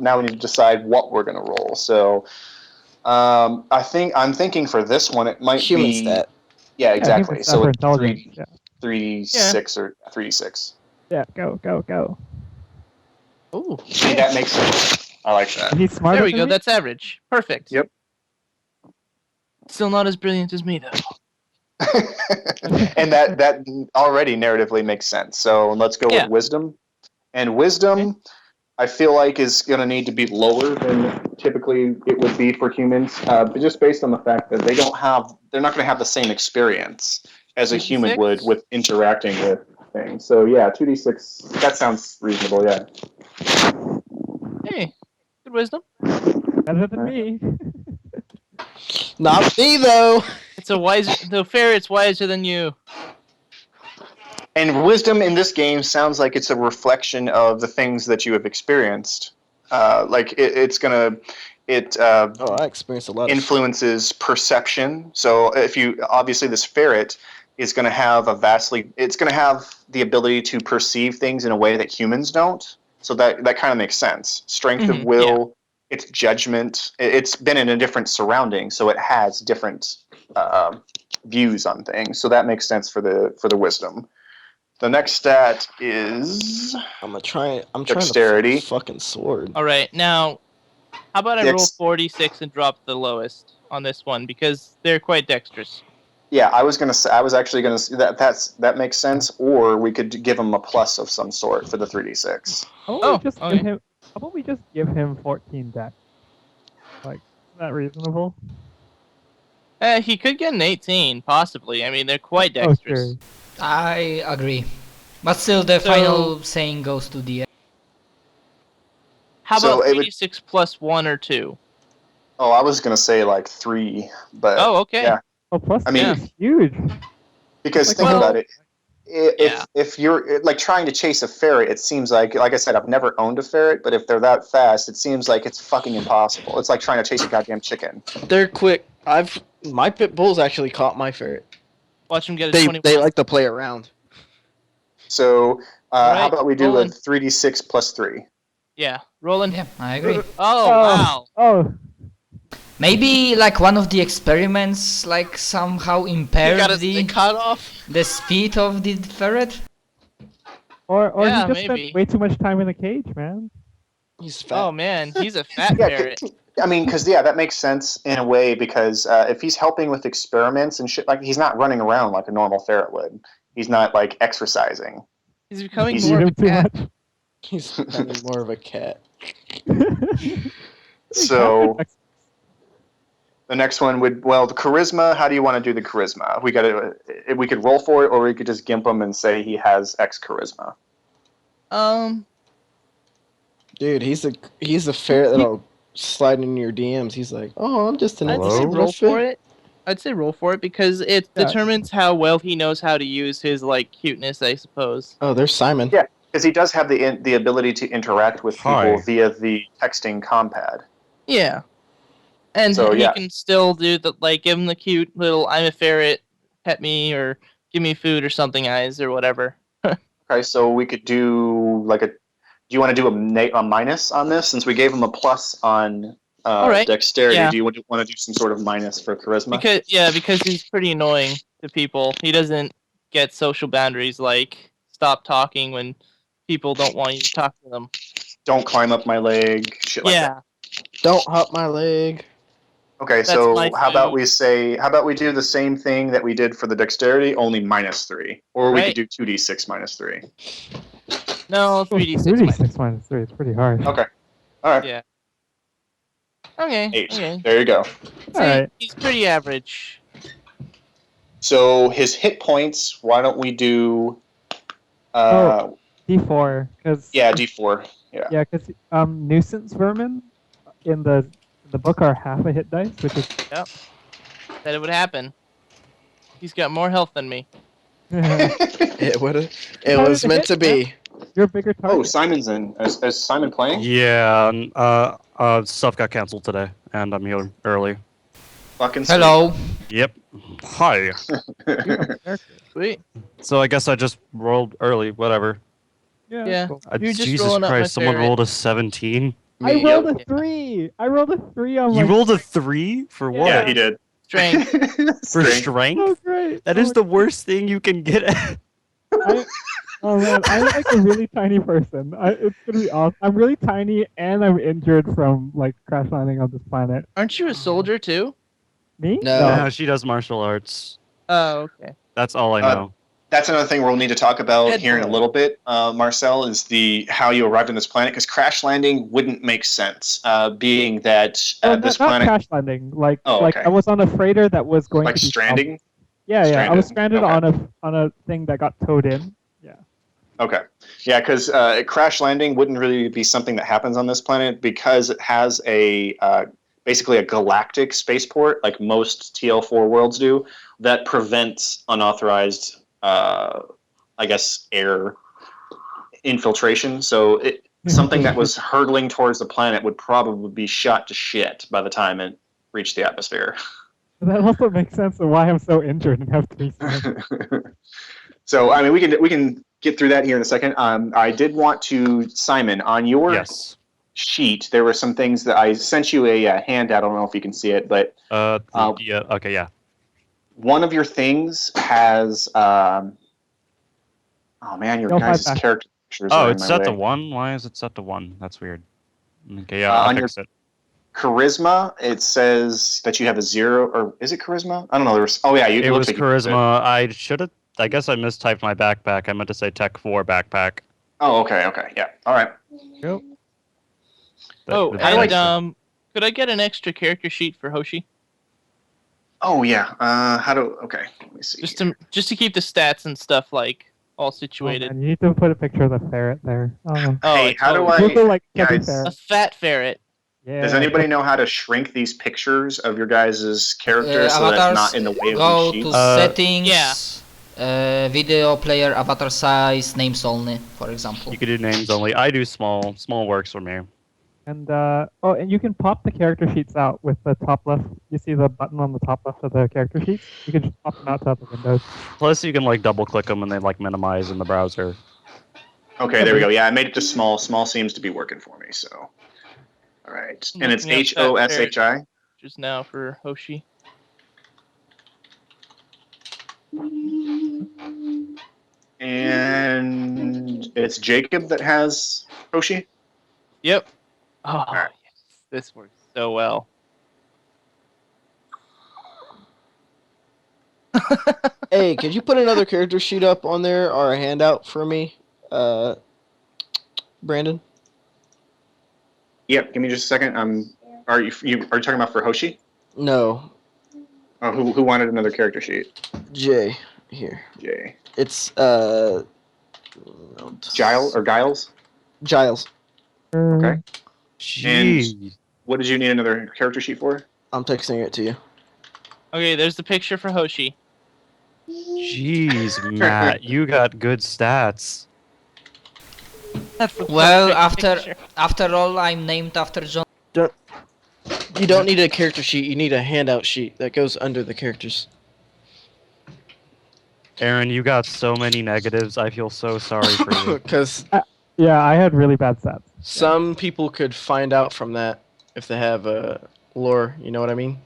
now we need to decide what we're going to roll. So I'm thinking for this one it might human be stat. Yeah, exactly. So it's 3d6 or 3d6. Yeah, go. Ooh. See, that makes sense. I like that. He's smarter There we than go. me? That's average. Perfect. Yep. Still not as brilliant as me, though. And that already narratively makes sense. So let's go with wisdom. And wisdom, I feel like, is going to need to be lower than typically it would be for humans, but just based on the fact that they're not going to have the same experience as a human would with interacting with things. So yeah, 2d6. That sounds reasonable. Yeah. Hey, good wisdom. Better than me. Not me though. The ferret's wiser than you. And wisdom in this game sounds like it's a reflection of the things that you have experienced. Like it's gonna I experienced a lot. Influences perception. So obviously this ferret is going to have it's going to have the ability to perceive things in a way that humans don't. So that kind of makes sense. Strength of will, its judgment. It's been in a different surrounding, so it has different views on things. So that makes sense for the wisdom. The next stat is I'm trying dexterity. Fucking sword. All right, now how about I roll 46 and drop the lowest on this one because they're quite dexterous. Yeah, I was actually gonna say that makes sense. Or we could give him a plus of some sort for the 3d6. How about we just give him 14 dex? Like, is that reasonable? He could get an 18, possibly. I mean, they're quite dexterous. Oh, sure. I agree. But still, the final saying goes to the... How about 3d6 plus 1 or 2? Oh, I was going to say like 3, but... Oh, okay. Yeah. Oh, plus 2 is huge. Because think about it. If you're like trying to chase a ferret, it seems like I said, I've never owned a ferret, but if they're that fast, it seems like it's fucking impossible. It's like trying to chase a goddamn chicken. They're quick. My pit bulls actually caught my ferret. Watch them get a 21. They like to play around. So how about we do a 3d6 plus 3? Yeah, rolling. Yeah, I agree. Wow. Oh. Maybe like one of the experiments like somehow impaired the speed of the ferret? Or he just maybe. spent way too much time in the cage, man. He's fat. Oh man, he's a fat ferret. I mean, because that makes sense in a way because if he's helping with experiments and shit, like he's not running around like a normal ferret would. He's not like exercising. He's becoming more of a cat. He's becoming more of a cat. So the next one the charisma. How do you want to do the charisma? We could roll for it, or we could just gimp him and say he has X charisma. Dude, he's a ferret that'll slide in your DMs. He's like, oh, I'm just an roll for it. I'd say roll for it because it determines how well he knows how to use his like cuteness, I suppose. Oh, there's Simon. Yeah, because he does have the ability to interact with people via the texting compad. Yeah, and so, he can still do give him the cute little "I'm a ferret, pet me" or "give me food" or something eyes or whatever. Okay, so we could do do you want to do a minus on this since we gave him a plus on dexterity? Yeah. Do you want to do some sort of minus for charisma? Because he's pretty annoying to people. He doesn't get social boundaries like stop talking when people don't want you to talk to them. Don't climb up my leg. Shit like that. Don't hop my leg. Okay, so how about we do the same thing that we did for the dexterity, only -3, or we could do 2d6 -3. No, 3d6. 3d6 minus 3. It's pretty hard. Okay. All right. Yeah. Okay. 8. Okay. There you go. All right. He's pretty average. So his hit points. Why don't we do? D4. Yeah, D4. Yeah. Yeah, because nuisance vermin in the book are half a hit dice, which is. Yep. That it would happen. He's got more health than me. It was meant to be. You're a bigger target. Oh, Simon's in. Is Simon playing? Yeah. Stuff got canceled today, and I'm here early. Fucking hello. Yep. Hi. Sweet. So I guess I just rolled early. Whatever. Yeah. Cool. You're just Jesus rolling up my Christ! Someone ferret. rolled a 17. I Me. rolled Yep. a 3. I rolled a 3 on You my. rolled a 3 for what? Yeah, he did. Strength. For strength? So great. That Oh is my the worst thing you can get at. Oh man, I'm like a really tiny person. It's gonna be awesome. I'm really tiny and I'm injured from like crash landing on this planet. Aren't you a soldier too? Me? No. No, she does martial arts. Oh, okay. That's all I know. That's another thing we'll need to talk about Head here in a roll. little bit, Marcel, is how you arrived on this planet, because crash landing wouldn't make sense, being that this not planet, crash landing. Like Oh, like okay. I was on a freighter that was going like to be stranding. Yeah, I was Stranded. stranded Okay. on a thing that got towed in. Yeah. Okay. Yeah, because crash landing wouldn't really be something that happens on this planet because it has basically a galactic spaceport, like most TL4 worlds do, that prevents unauthorized, air infiltration. So something that was hurtling towards the planet would probably be shot to shit by the time it reached the atmosphere. That also makes sense of why I'm so injured and have 3 strength. So, I mean, we can get through that here in a second. I did want to, Simon, on your Yes. sheet, there were some things that I sent you a handout. I don't know if you can see it, but Yeah. Okay. Yeah. one of your things has, oh man, your No, guys' 5 back. character pictures Oh, are in it's my set to way. 1. Why is it set to 1? That's weird. Okay. Yeah. on I'll your fix it. charisma, it says that you have a 0, or is it charisma? I don't know. It looks was like you- charisma. I should have. I guess I mistyped my backpack. I meant to say Tech 4 backpack. Oh, okay, yeah, all right. Yep. That- Could I get an extra character sheet for Hoshi? Oh yeah. Okay, let me see. Just to keep the stats and stuff like all Oh, situated. man, you need to put a picture of the ferret there. Oh. Oh, Hey, how do totally. I- Also, like Kevin guys, Ferret. A fat ferret. Yeah. Does anybody know how to shrink these pictures of your guys' characters so that it's avatars, not in the way of go these to sheets? settings, yeah. video player, avatar size, names only, for example. You could do names only. I do small. Small works for me. And and you can pop the character sheets out with the top left. You see the button on the top left of the character sheets? You can just pop them out to other windows. Plus, you can like double click them and they like minimize in the browser. Okay, there we go. Yeah, I made it to small. Small seems to be working for me. So, all right, and it's Looking up that HOSHI. Just now for Hoshi. And it's Jacob that has Hoshi. Yep. Oh, right. yes. This works so well. Hey, could you put another character sheet up on there or a handout for me, Brandon? Yep. Give me just a second. Are you talking about for Hoshi? No, Oh, who wanted another character sheet? Jay here. Jay. It's Giles? Giles. Okay. Jeez. What did you need another character sheet for? I'm texting it to you. Okay, there's the picture for Hoshi. Jeez, Matt, you got good stats. That's the Well, perfect picture. after all, I'm named after John. You don't need a character sheet. You need a handout sheet that goes under the characters. Aaron, you got so many negatives. I feel so sorry for you. Because Yeah, I had really bad stats. some people could find out from that if they have lore. You know what I mean,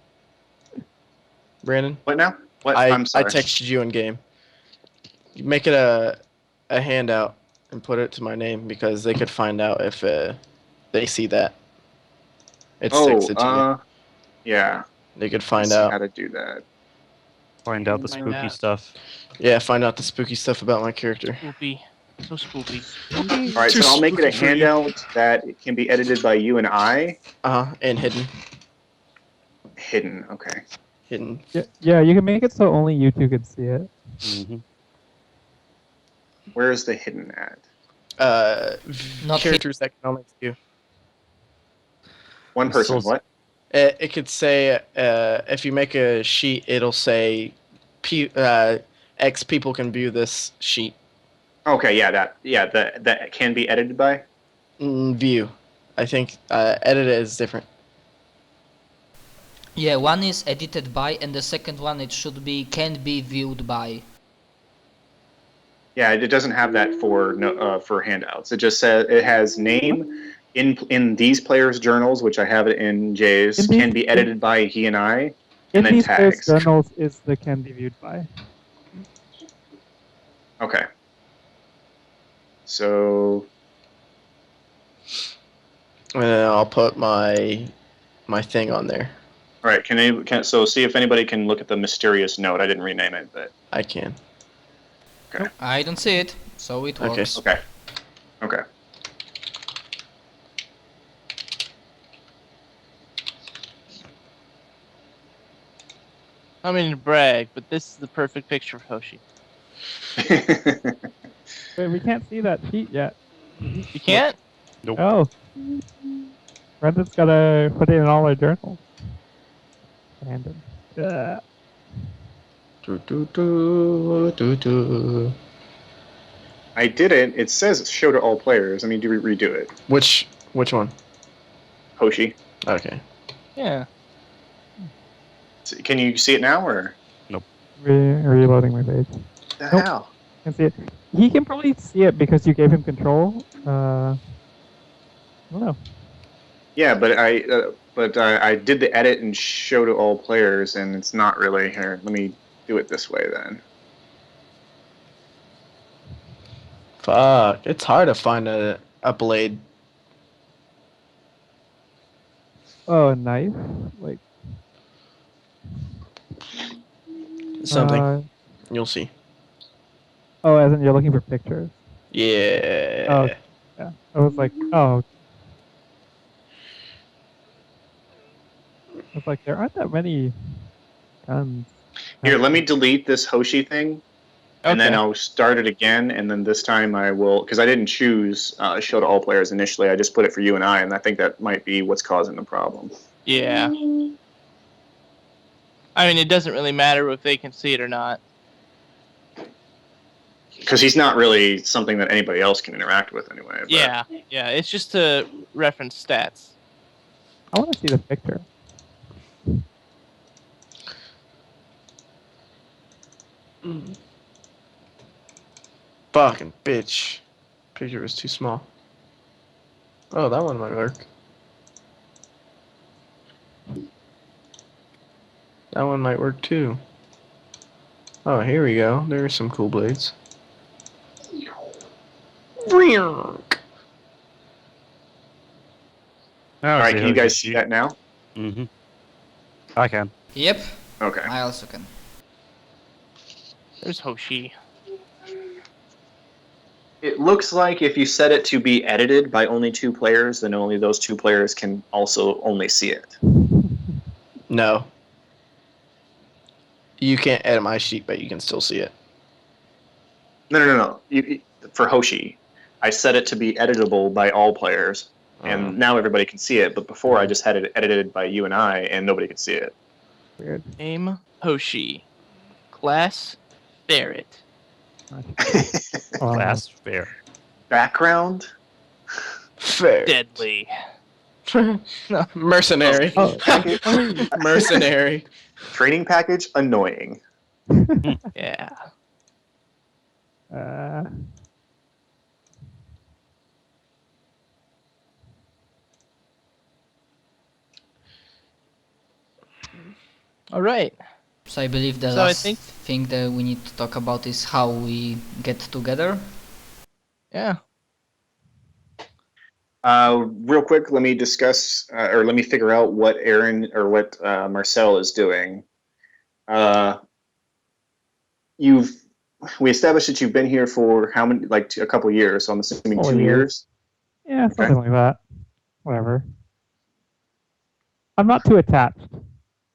Brandon? What now? What? I I'm sorry. texted you in game. You make it a handout and put it to my name because they could find out if they see that. It's texted to you. Yeah. They could Let's find see out. how to do that. Find out the Find spooky out. stuff. Yeah, find out the spooky stuff about my character. Spoopy. So spoopy. All right, Too so I'll make it a spooky for you. handout that it can be edited by you and I. And hidden. Hidden. Okay. Hidden. Yeah, you can make it so only you two could see it. hmm Where is the hidden at? Not Characters that can only see you. One person. So- What? It could say if you make a sheet, it'll say X people can view this sheet. Okay. Yeah. That can be edited by. View. I think edit it is different. Yeah, one is edited by, and the second one it should be can be viewed by. Yeah, it doesn't have that for handouts. It just says it has name, in these players' journals, which I have it in Jay's, can be edited by he and I, and then these players' tags. journals is the can be viewed by. Okay. So. And then I'll put my thing on there. All right. So see if anybody can look at the mysterious note. I didn't rename it, but I can. okay. I don't see it, so it works. Okay. Okay. I mean to brag, but this is the perfect picture of Hoshi. Wait, we can't see that sheet yet. You can't? Nope. Oh. Brendan's gotta put it in all our journals. Brandon. I did it. It says show to all players. I mean, do we redo it? Which one? Hoshi. Okay. Yeah. Can you see it now, or? Reloading my page. The Nope. hell? Can see it. He can probably see it because you gave him control. I don't know. Yeah, but I did the edit and show to all players, and it's not really here. Let me do it this way then. Fuck. It's hard to find a blade. Oh, a knife? Like Something. You'll see. Oh, as in you're looking for pictures. Yeah. Oh, yeah. I was like, oh. I was like, there aren't that many guns. Here, let me delete this Hoshi thing, and then I'll start it again, and then this time I will, because I didn't choose show to all players initially, I just put it for you and I think that might be what's causing the problem. Yeah. I mean, it doesn't really matter if they can see it or not. Because he's not really something that anybody else can interact with anyway. But. Yeah, it's just to reference stats. I want to see the picture. Fucking bitch. Picture was too small. Oh, that one might work. That one might work too. Oh, here we go. There's some cool blades. Alright, can you guys see that now? Mm-hmm. I can. Yep, Okay. I also can. There's Hoshi. It looks like if you set it to be edited by only 2 players, then only those 2 players can also only see it. No. You can't edit my sheet, but you can still see it. No. For Hoshi, I set it to be editable by all players, and now everybody can see it, but before I just had it edited by you and I, and nobody could see it. Weird. Name Hoshi. Class Ferret. Class fair. Background? Fair. Deadly. Mercenary. Oh, Mercenary. Training package? Annoying. Yeah. All right. So I believe the So I last think- thing that we need to talk about is how we get together. Yeah. Real quick, let me discuss, or let me figure out what Aaron or what Marcel is doing. We established that you've been here for how many, like a couple years, so I'm assuming 2 years. Yeah, something like that. Whatever. I'm not too attached.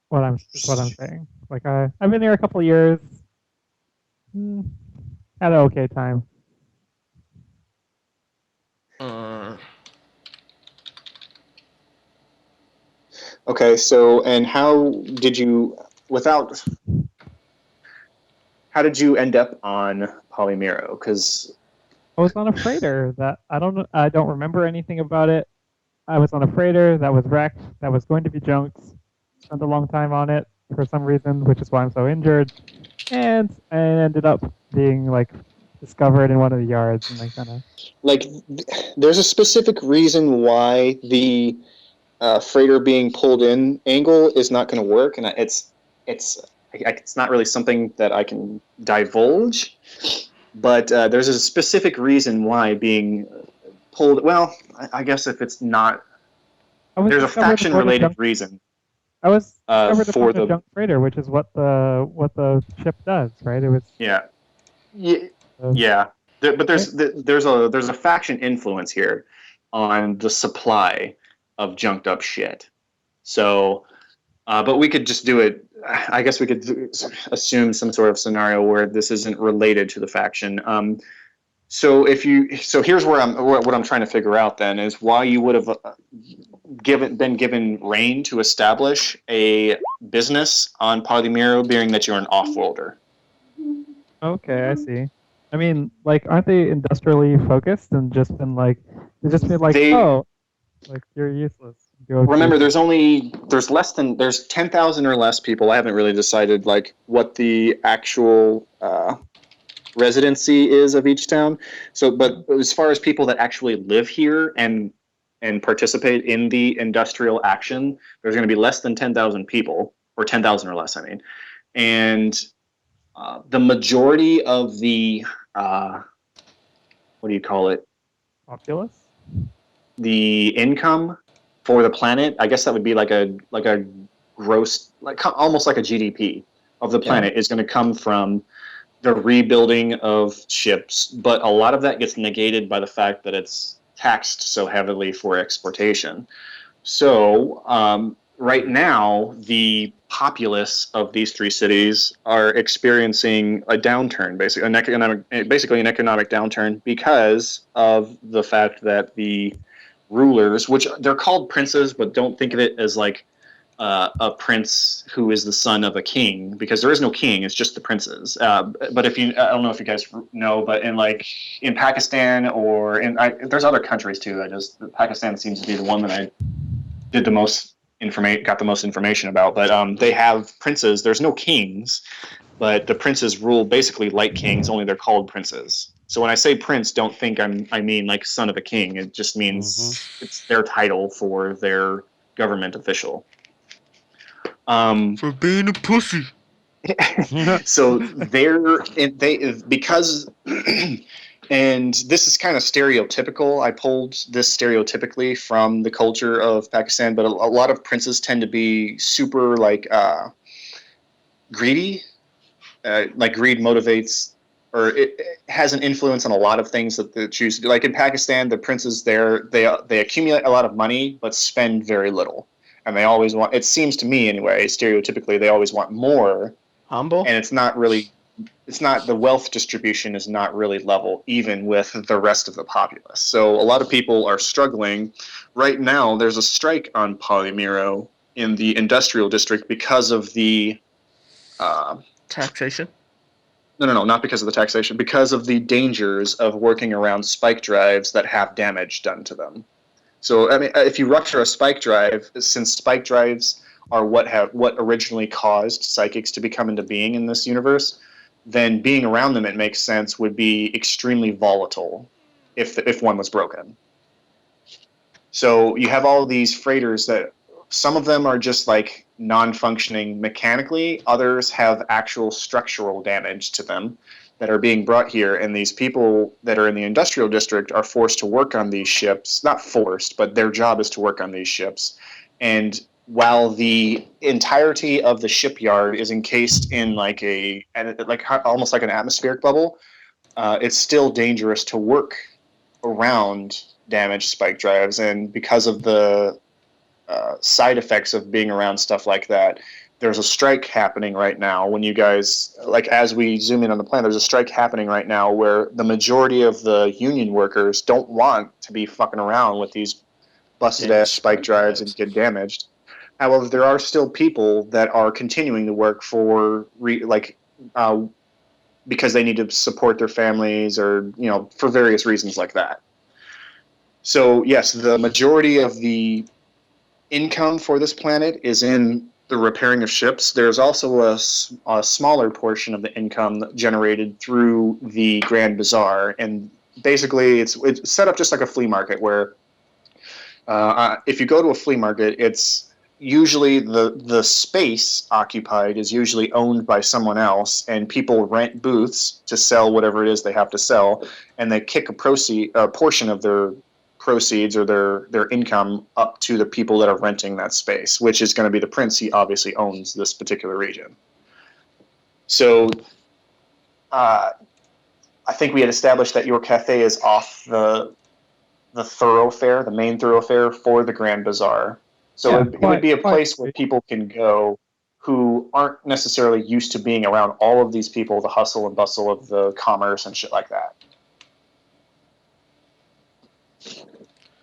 What I'm saying. Like I've been here a couple years. Had an okay time. Okay, so and how did you end up on Polymero? Because I was on a freighter that I don't remember anything about it. I was on a freighter that was wrecked, that was going to be junked. Spent a long time on it for some reason, which is why I'm so injured. And I ended up being like discovered in one of the yards and then kind of. Like, there's a specific reason why the freighter being pulled in angle is not going to work, and it's not really something that I can divulge. But there's a specific reason why being pulled. Well, I guess if it's not, there's a faction-related reason. I was discovered for the junk freighter, which is what the ship does, right? It was. Yeah. But there's a faction influence here on the supply of junked up shit. So, but we could just do it. I guess we could assume some sort of scenario where this isn't related to the faction. So here's what I'm trying to figure out then is why you would have been given reign to establish a business on Polymero, being that you're an off-worlder. Okay, I see. I mean, like, aren't they industrially focused and just been like, like you're useless. Remember, there's 10,000 or less people. I haven't really decided like what the actual residency is of each town. So, but as far as people that actually live here and participate in the industrial action, there's going to be less than 10,000 people, or 10,000 or less, I mean. And the majority of the, what do you call it? Populace? The income for the planet, I guess that would be like a gross, like almost like a GDP of the planet is going to come from the rebuilding of ships, but a lot of that gets negated by the fact that it's taxed so heavily for exportation. So right now, the populace of these three cities are experiencing a downturn, basically an economic downturn, because of the fact that the rulers, which they're called princes, but don't think of it as like a prince who is the son of a king, because there is no king, it's just the princes. But I don't know if you guys know, but in Pakistan or there's other countries too. Pakistan seems to be the one that I got the most information about. But they have princes. There's no kings, but the princes rule basically like kings, only they're called princes. So when I say prince, don't think I mean like son of a king. It just means it's their title for their government official. For being a pussy. So because and this is kind of stereotypical. I pulled this stereotypically from the culture of Pakistan, but a lot of princes tend to be super greedy. Like greed motivates, or it has an influence on a lot of things that they choose to do. Like in Pakistan, the princes there, they accumulate a lot of money but spend very little. And they always want, it seems to me anyway, stereotypically, they always want more. Humble? And the wealth distribution is not really level, even with the rest of the populace. So a lot of people are struggling. Right now, there's a strike on Polymero in the industrial district because of the... taxation? No, not because of the taxation. Because of the dangers of working around spike drives that have damage done to them. So, I mean, if you rupture a spike drive, since spike drives are what originally caused psychics to become into being in this universe, then being around them, it makes sense, would be extremely volatile if one was broken. So you have all these freighters that some of them are just like non-functioning mechanically, others have actual structural damage to them that are being brought here, and these people that are in the industrial district are forced to work on these ships. Not forced, but their job is to work on these ships. And while the entirety of the shipyard is encased in almost like an atmospheric bubble, it's still dangerous to work around damaged spike drives. And because of the side effects of being around stuff like that, there's a strike happening right now. When you guys, as we zoom in on the plan, there's a strike happening right now where the majority of the union workers don't want to be fucking around with these busted-ass spike drives and get damaged. However, there are still people that are continuing to work for, because they need to support their families or, for various reasons like that. So, yes, the majority of the income for this planet is in the repairing of ships, there's also a smaller portion of the income generated through the Grand Bazaar, and basically it's set up just like a flea market where if you go to a flea market, it's usually the space occupied is usually owned by someone else, and people rent booths to sell whatever it is they have to sell, and they kick a portion of their proceeds or their income up to the people that are renting that space, which is going to be the prince. He obviously owns this particular region. So I think we had established that your cafe is off the thoroughfare, the main thoroughfare for the Grand Bazaar. So Yeah, it would be a place where people can go who aren't necessarily used to being around all of these people, the hustle and bustle of the commerce and shit like that.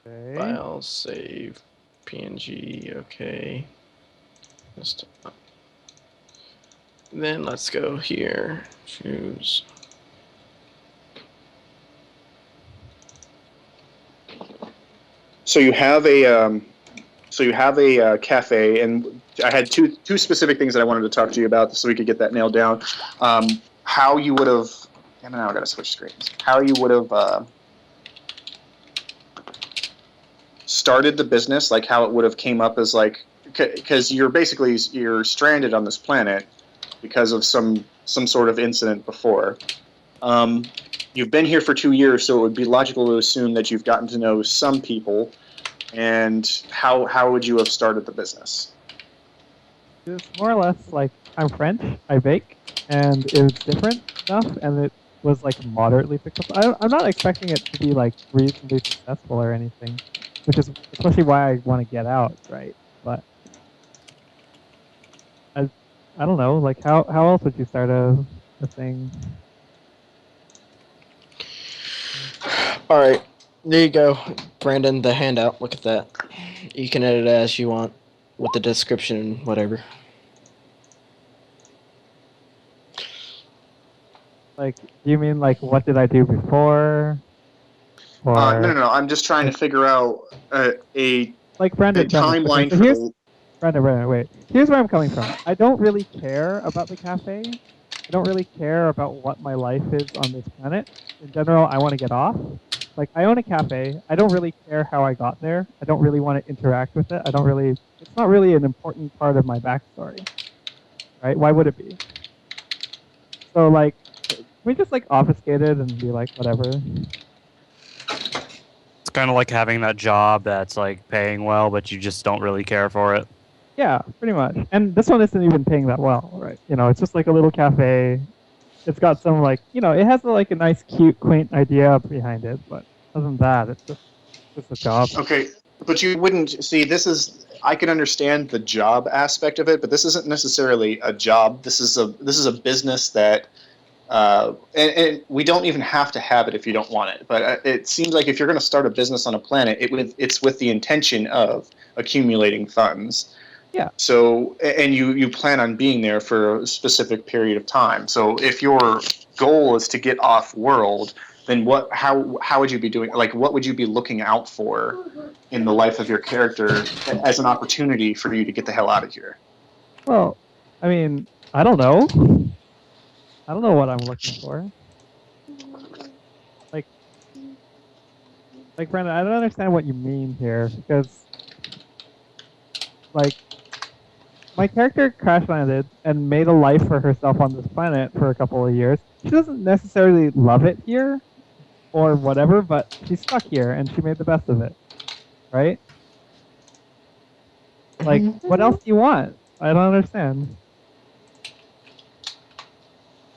Okay. File, save, PNG, okay. Then let's go here, choose. So you have a cafe, and I had two specific things that I wanted to talk to you about, so we could get that nailed down. How you would have, and now I got to switch screens. How you would have started the business, like how it would have came up as like, because you're stranded on this planet because of some sort of incident before. You've been here for 2 years, so it would be logical to assume that you've gotten to know some people. And how would you have started the business? It's more or less like I'm French, I bake, and it was different enough, and it was like moderately successful. I'm not expecting it to be like reasonably successful or anything, which is especially why I want to get out, right? But I don't know, like how else would you start a thing? All right, there you go, Brandon. The handout. Look at that. You can edit it as you want with the description and whatever. Like, do you mean like what did I do before? Or No. I'm just trying to figure out a like Brandon, timeline okay, so here's, Brandon, wait. Here's where I'm coming from. I don't really care about the cafe. I don't really care about what my life is on this planet. In general, I want to get off. Like, I own a cafe. I don't really care how I got there. I don't really want to interact with it. It's not really an important part of my backstory. Right? Why would it be? So, like, can we just, like, obfuscate it and be like, whatever? It's kind of like having that job that's like paying well, but you just don't really care for it. Yeah, pretty much. And this one isn't even paying that well, right? You know, it's just like a little cafe. It's got some like, you know, it has like a nice, cute, quaint idea behind it, but other than that, it's just a job. Okay, but you wouldn't see. I can understand the job aspect of it, but this isn't necessarily a job. This is a business that, and we don't even have to have it if you don't want it. But it seems like if you're going to start a business on a planet, it's with the intention of accumulating funds. Yeah. So, and you plan on being there for a specific period of time. So, if your goal is to get off world, then how would you be doing? Like, what would you be looking out for in the life of your character as an opportunity for you to get the hell out of here? Well, I mean, I don't know. I don't know what I'm looking for. Like Brandon, I don't understand what you mean here because, like, my character crash landed and made a life for herself on this planet for a couple of years. She doesn't necessarily love it here or whatever, but she's stuck here and she made the best of it. Right? Like, what else do you want? I don't understand.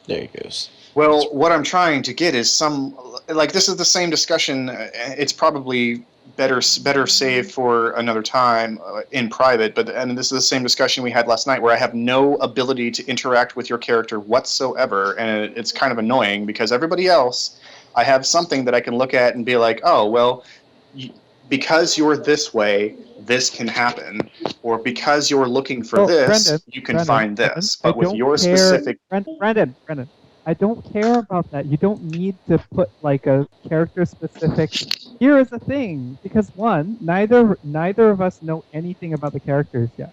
There he goes. Well, what I'm trying to get is this is the same discussion. It's probably better saved for another time in private, and this is the same discussion we had last night where I have no ability to interact with your character whatsoever, and it's kind of annoying because everybody else, I have something that I can look at and be like, oh, well, because you're this way, this can happen, or because you're looking for this, Brendan, you can find this. But with your care, specific... Brendan, I don't care about that. You don't need to put like a character-specific. Here is the thing, because one, neither of us know anything about the characters yet,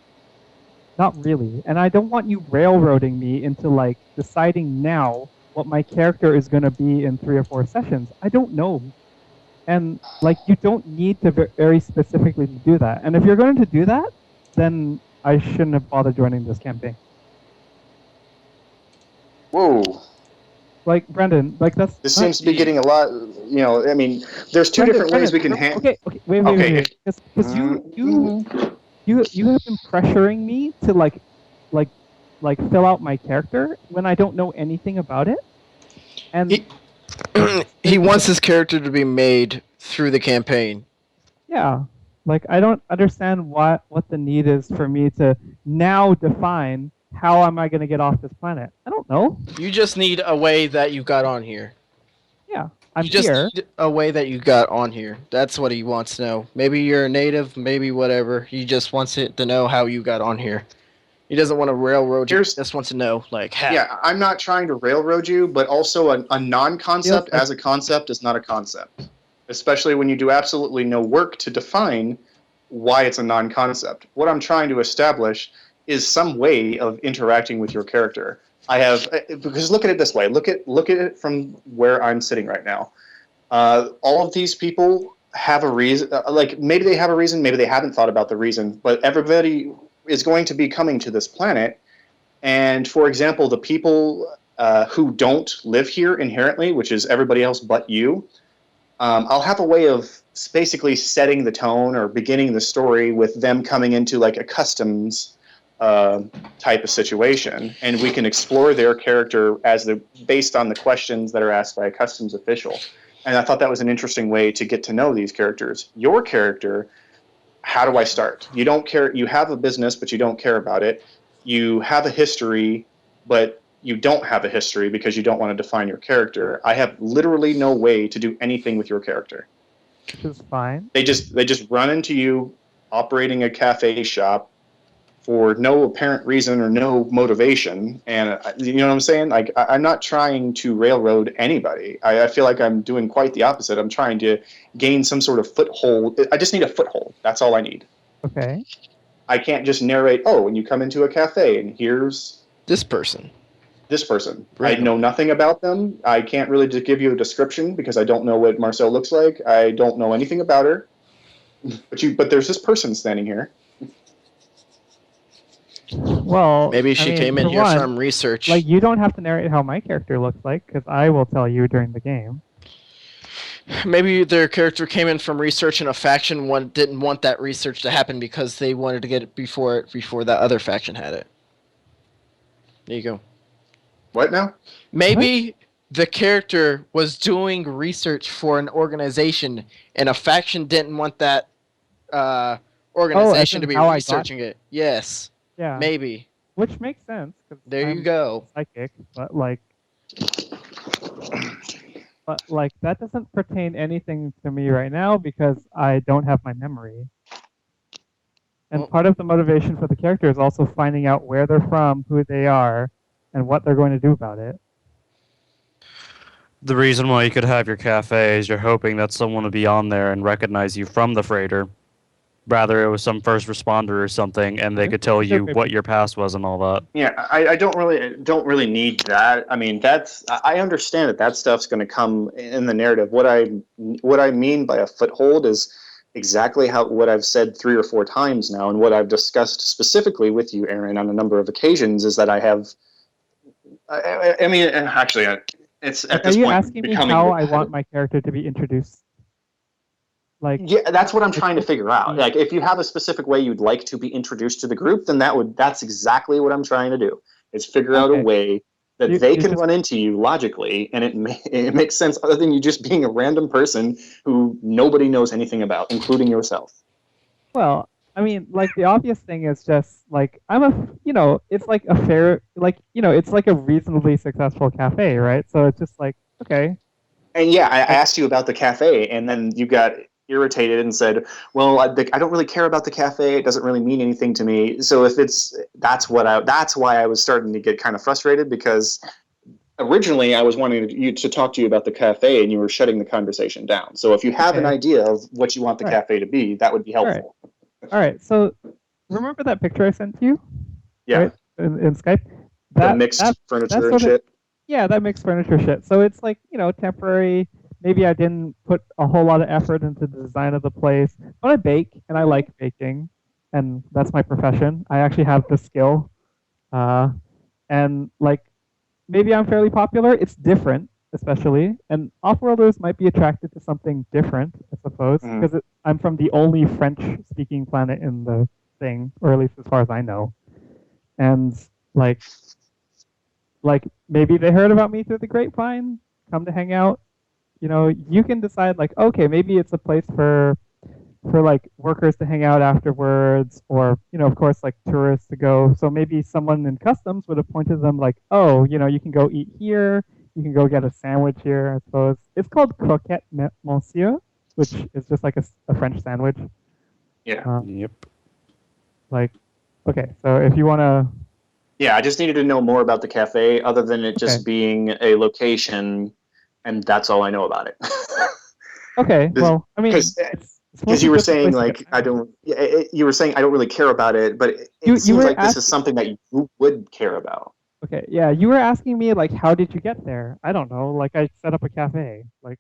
Not really. And I don't want you railroading me into like deciding now what my character is going to be in 3 or 4 sessions. I don't know. And like you don't need to very specifically do that. And if you're going to do that, then I shouldn't have bothered joining this campaign. Whoa. Like Brendan, like that's. This seems to be getting a lot. You know, I mean, there's two different ways we can handle. Okay, wait. Because you have been pressuring me to like fill out my character when I don't know anything about it. And he wants his character to be made through the campaign. Yeah, like I don't understand what the need is for me to now define how am I going to get off this planet. I don't know. You just need a way that you got on here. Yeah, I'm just here. A way that you got on here. That's what he wants to know. Maybe you're a native, maybe whatever. He just wants it to know how you got on here. He doesn't want to railroad you. He just wants to know, like, how. Yeah, I'm not trying to railroad you, but also a non-concept as a concept is not a concept. Especially when you do absolutely no work to define why it's a non-concept. What I'm trying to establish is some way of interacting with your character. Because look at it this way. Look at it from where I'm sitting right now. All of these people have a reason. Like maybe they have a reason, maybe they haven't thought about the reason. But everybody is going to be coming to this planet. And for example, the people who don't live here inherently, which is everybody else but you, I'll have a way of basically setting the tone or beginning the story with them coming into like a customs type of situation, and we can explore their character based on the questions that are asked by a customs official. And I thought that was an interesting way to get to know these characters. Your character, how do I start? You don't care. You have a business, but you don't care about it. You have a history, but you don't have a history because you don't want to define your character. I have literally no way to do anything with your character. Which is fine. They just run into you operating a cafe shop for no apparent reason or no motivation. And you know what I'm saying? Like, I'm not trying to railroad anybody. I feel like I'm doing quite the opposite. I'm trying to gain some sort of foothold. I just need a foothold. That's all I need. Okay. I can't just narrate, oh, when you come into a cafe and here's this person. Right. I know nothing about them. I can't really just give you a description because I don't know what Marcel looks like. I don't know anything about her. But there's this person standing here. Well, maybe she came in here from research. Like, you don't have to narrate how my character looks like, because I will tell you during the game. Maybe their character came in from research, and a faction didn't want that research to happen because they wanted to get it before that other faction had it. There you go. What now? Maybe the character was doing research for an organization, and a faction didn't want that organization to be researching it. Yes. Yeah. Maybe. Which makes sense. There you go. Psychic, but like that doesn't pertain anything to me right now because I don't have my memory. And part of the motivation for the character is also finding out where they're from, who they are, and what they're going to do about it. The reason why you could have your cafe is you're hoping that someone will be on there and recognize you from the freighter. Rather, it was some first responder or something, and they could tell you what your past was and all that. Yeah, I don't really need that. I mean, I understand that stuff's going to come in the narrative. What I mean by a foothold is exactly what I've said 3 or 4 times now, and what I've discussed specifically with you, Aaron, on a number of occasions is that I have. I mean, actually, it's at this point. Are you asking me how I want my character to be introduced? Like, yeah, that's what I'm trying to figure out. Like, if you have a specific way you'd like to be introduced to the group, then that's exactly what I'm trying to do. Is figure out a way that they can run into you logically, and it makes sense other than you just being a random person who nobody knows anything about, including yourself. Well, I mean, like, the obvious thing is just, like, it's like a fair, like, it's like a reasonably successful cafe, right? So it's just like, okay. And yeah, I asked you about the cafe, and then you got irritated and said, well, I don't really care about the cafe. It doesn't really mean anything to me. So that's why I was starting to get kind of frustrated, because originally I was wanting you to talk to you about the cafe and you were shutting the conversation down. So if you have an idea of what you want the cafe to be, that would be helpful. All right. So remember that picture I sent to you? Yeah. right? In Skype. The mixed furniture and shit. Yeah, that mixed furniture shit. So it's like, temporary. Maybe I didn't put a whole lot of effort into the design of the place, but I bake and I like baking, and that's my profession. I actually have the skill, and like maybe I'm fairly popular. It's different, especially, and off-worlders might be attracted to something different, I suppose, because I'm from the only French-speaking planet in the thing, or at least as far as I know, and like maybe they heard about me through the grapevine, come to hang out. You can decide like, okay, maybe it's a place for like workers to hang out afterwards, or of course like tourists to go. So maybe someone in customs would have pointed them like, oh, you can go eat here, you can go get a sandwich here. I suppose it's called croquette monsieur, which is just like a French sandwich. Yeah. Yep. Like, okay, so if you want to. Yeah, I just needed to know more about the cafe, other than it just being a location, and that's all I know about it. Okay, well, I mean, because you were saying like you were saying I don't really care about it, but it seems like this is something that you would care about. Okay, yeah, you were asking me like, how did you get there? I don't know. Like, I set up a cafe. Like,